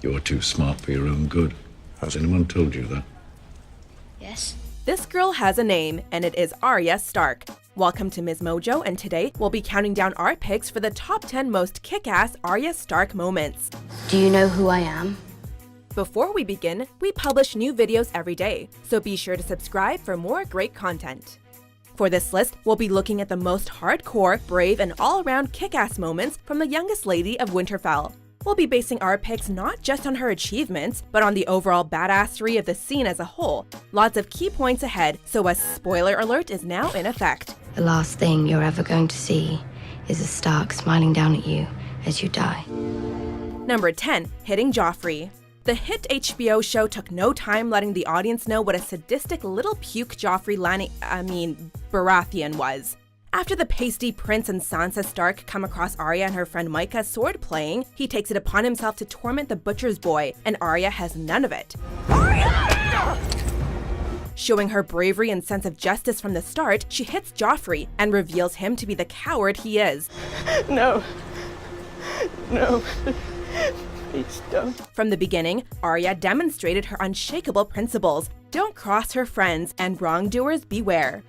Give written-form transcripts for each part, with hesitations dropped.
You're too smart for your own good. Has anyone told you that? Yes. This girl has a name, and it is Arya Stark. Welcome to Ms. Mojo, and today we'll be counting down our picks for the top 10 most kick-ass Arya Stark moments. Do you know who I am? Before we begin, we publish new videos every day, so be sure to subscribe for more great content. For this list, we'll be looking at the most hardcore, brave, and all-around kick-ass moments from the youngest lady of Winterfell. We'll be basing our picks not just on her achievements, but on the overall badassery of the scene as a whole. Lots of key points ahead, so a spoiler alert is now in effect. The last thing you're ever going to see is a Stark smiling down at you as you die. Number 10. Hitting Joffrey. The hit HBO show took no time letting the audience know what a sadistic little puke Joffrey Baratheon was. After the pasty prince and Sansa Stark come across Arya and her friend Micah sword playing, he takes it upon himself to torment the butcher's boy, and Arya has none of it. Arya! Showing her bravery and sense of justice from the start, she hits Joffrey and reveals him to be the coward he is. No. No. Please don't. From the beginning, Arya demonstrated her unshakable principles. Don't cross her friends, and wrongdoers beware.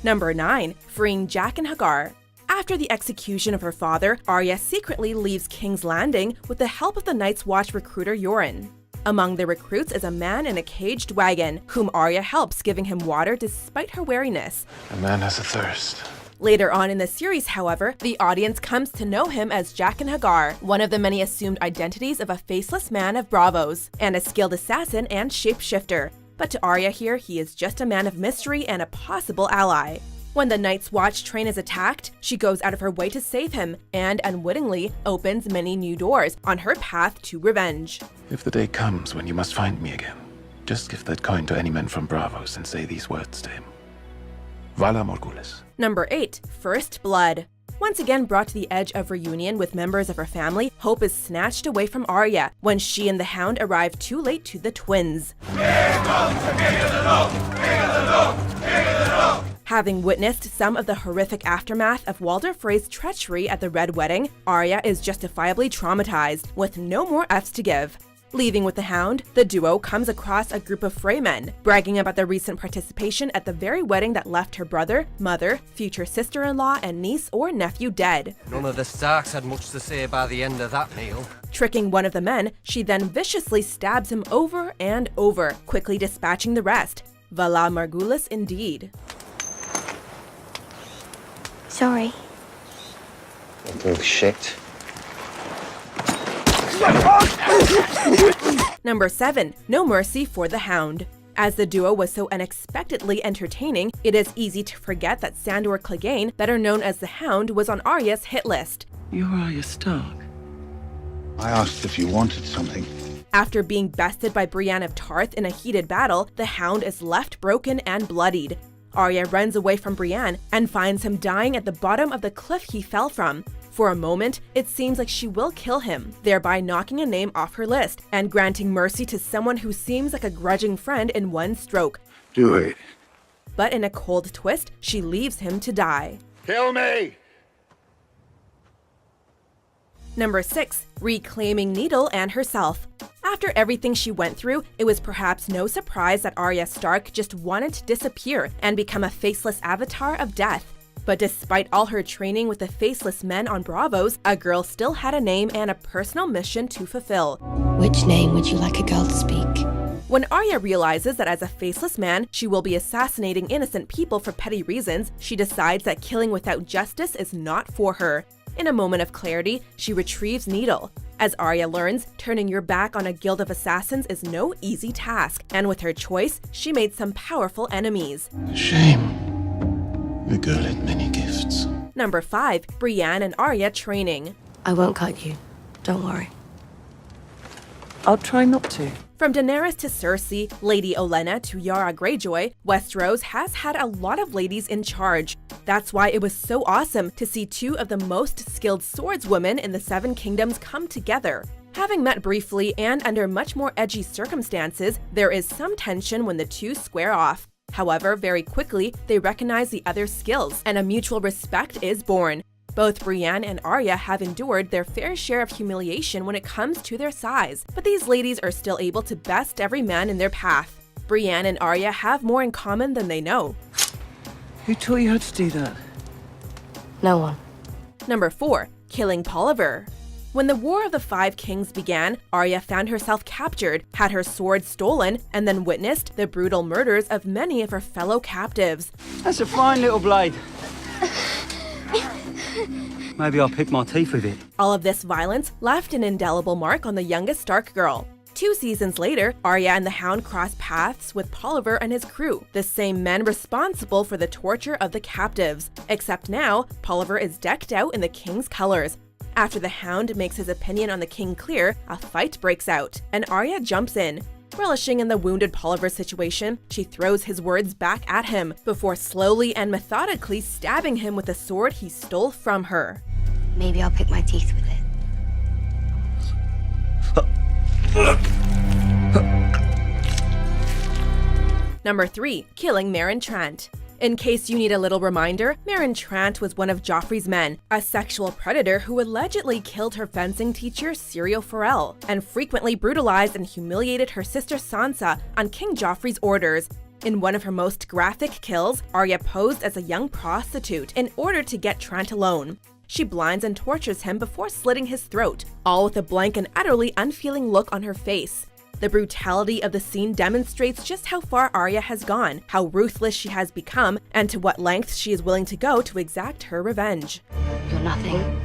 Number 9. Freeing Jaqen H'ghar. After the execution of her father, Arya secretly leaves King's Landing with the help of the Night's Watch recruiter Yoren. Among the recruits is a man in a caged wagon, whom Arya helps, giving him water despite her wariness. A man has a thirst. Later on in the series, however, the audience comes to know him as Jaqen H'ghar, one of the many assumed identities of a faceless man of Braavos, and a skilled assassin and shapeshifter. But to Arya here, he is just a man of mystery and a possible ally. When the Night's Watch train is attacked, she goes out of her way to save him, and unwittingly opens many new doors on her path to revenge. If the day comes when you must find me again, just give that coin to any man from Braavos and say these words to him. Vala Morgulis. Number 8. First Blood. Once again brought to the edge of reunion with members of her family, hope is snatched away from Arya when she and the Hound arrive too late to the twins. Having witnessed some of the horrific aftermath of Walder Frey's treachery at the Red Wedding, Arya is justifiably traumatized, with no more F's to give. Leaving with the Hound, the duo comes across a group of Frey men, bragging about their recent participation at the very wedding that left her brother, mother, future sister-in-law, and niece or nephew dead. None of the Starks had much to say by the end of that meal. Tricking one of the men, she then viciously stabs him over and over, quickly dispatching the rest. Vala Morgulis indeed. Sorry. Little shit. Number 7. No Mercy for the Hound. As the duo was so unexpectedly entertaining, it is easy to forget that Sandor Clegane, better known as the Hound, was on Arya's hit list. You're Arya Stark. I asked if you wanted something. After being bested by Brienne of Tarth in a heated battle, the Hound is left broken and bloodied. Arya runs away from Brienne and finds him dying at the bottom of the cliff he fell from. For a moment, it seems like she will kill him, thereby knocking a name off her list and granting mercy to someone who seems like a grudging friend in one stroke. Do it. But in a cold twist, she leaves him to die. Kill me! Number 6. Reclaiming Needle and herself. After everything she went through, it was perhaps no surprise that Arya Stark just wanted to disappear and become a faceless avatar of death. But despite all her training with the faceless men on Braavos, a girl still had a name and a personal mission to fulfill. Which name would you like a girl to speak? When Arya realizes that as a faceless man, she will be assassinating innocent people for petty reasons, she decides that killing without justice is not for her. In a moment of clarity, she retrieves Needle. As Arya learns, turning your back on a guild of assassins is no easy task, and with her choice, she made some powerful enemies. Shame. The girl had many gifts. Number 5. Brienne and Arya training. I won't cut you. Don't worry. I'll try not to. From Daenerys to Cersei, Lady Olenna to Yara Greyjoy, Westeros has had a lot of ladies in charge. That's why it was so awesome to see two of the most skilled swordswomen in the Seven Kingdoms come together. Having met briefly and under much more edgy circumstances, there is some tension when the two square off. However, very quickly, they recognize the other's skills, and a mutual respect is born. Both Brienne and Arya have endured their fair share of humiliation when it comes to their size, but these ladies are still able to best every man in their path. Brienne and Arya have more in common than they know. Who taught you how to do that? No one. Number 4. Killing Polliver. When the War of the Five Kings began, Arya found herself captured, had her sword stolen, and then witnessed the brutal murders of many of her fellow captives. That's a fine little blade. Maybe I'll pick my teeth with it. All of this violence left an indelible mark on the youngest Stark girl. 2 seasons later, Arya and the Hound cross paths with Polliver and his crew, the same men responsible for the torture of the captives. Except now, Polliver is decked out in the king's colors. After the Hound makes his opinion on the king clear, a fight breaks out, and Arya jumps in. Relishing in the wounded Polliver situation, she throws his words back at him, before slowly and methodically stabbing him with the sword he stole from her. Maybe I'll pick my teeth with it. Number 3. Killing Meryn Trant. In case you need a little reminder, Meryn Trant was one of Joffrey's men, a sexual predator who allegedly killed her fencing teacher Syrio Forel, and frequently brutalized and humiliated her sister Sansa on King Joffrey's orders. In one of her most graphic kills, Arya posed as a young prostitute in order to get Trant alone. She blinds and tortures him before slitting his throat, all with a blank and utterly unfeeling look on her face. The brutality of the scene demonstrates just how far Arya has gone, how ruthless she has become, and to what lengths she is willing to go to exact her revenge. You're nothing.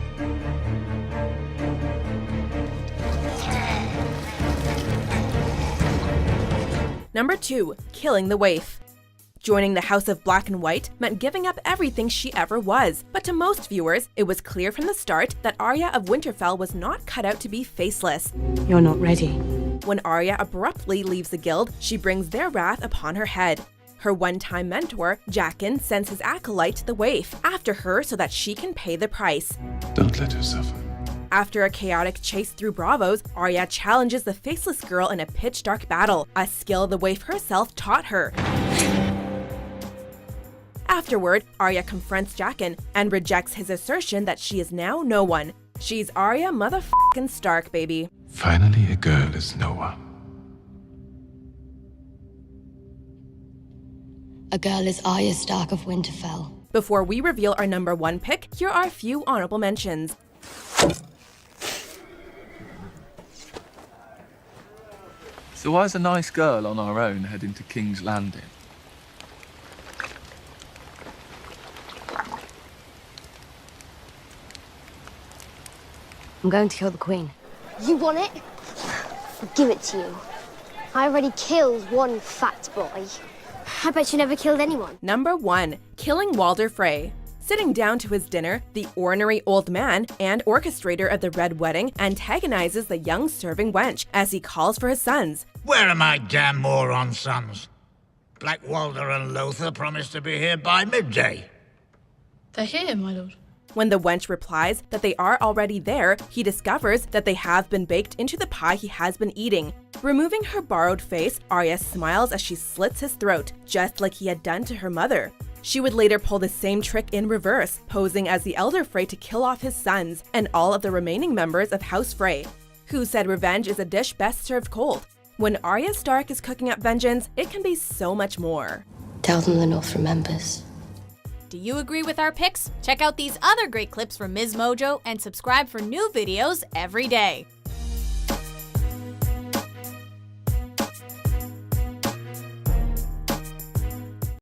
Number 2. Killing the Waif. Joining the House of Black and White meant giving up everything she ever was, but to most viewers, it was clear from the start that Arya of Winterfell was not cut out to be faceless. You're not ready. When Arya abruptly leaves the guild, she brings their wrath upon her head. Her one-time mentor, Jaqen, sends his acolyte, the Waif, after her so that she can pay the price. Don't let her suffer. After a chaotic chase through Bravos, Arya challenges the faceless girl in a pitch-dark battle, a skill the Waif herself taught her. Afterward, Arya confronts Jaqen and rejects his assertion that she is now no one. She's Arya motherfucking Stark, baby. Finally, a girl is no one. A girl is Arya Stark of Winterfell. Before we reveal our number 1 pick, here are a few honorable mentions. So why's a nice girl on our own heading to King's Landing? I'm going to kill the queen. You want it? I'll give it to you. I already killed one fat boy. I bet you never killed anyone. Number 1. Killing Walder Frey. Sitting down to his dinner, the ornery old man and orchestrator of the Red Wedding antagonizes the young serving wench as he calls for his sons. Where are my damn moron sons? Black Walder and Lothar promised to be here by midday. They're here, my lord. When the wench replies that they are already there, he discovers that they have been baked into the pie he has been eating. Removing her borrowed face, Arya smiles as she slits his throat, just like he had done to her mother. She would later pull the same trick in reverse, posing as the Elder Frey to kill off his sons and all of the remaining members of House Frey. Who said revenge is a dish best served cold? When Arya Stark is cooking up vengeance, it can be so much more. Tell them the North remembers. Do you agree with our picks? Check out these other great clips from Ms. Mojo and subscribe for new videos every day.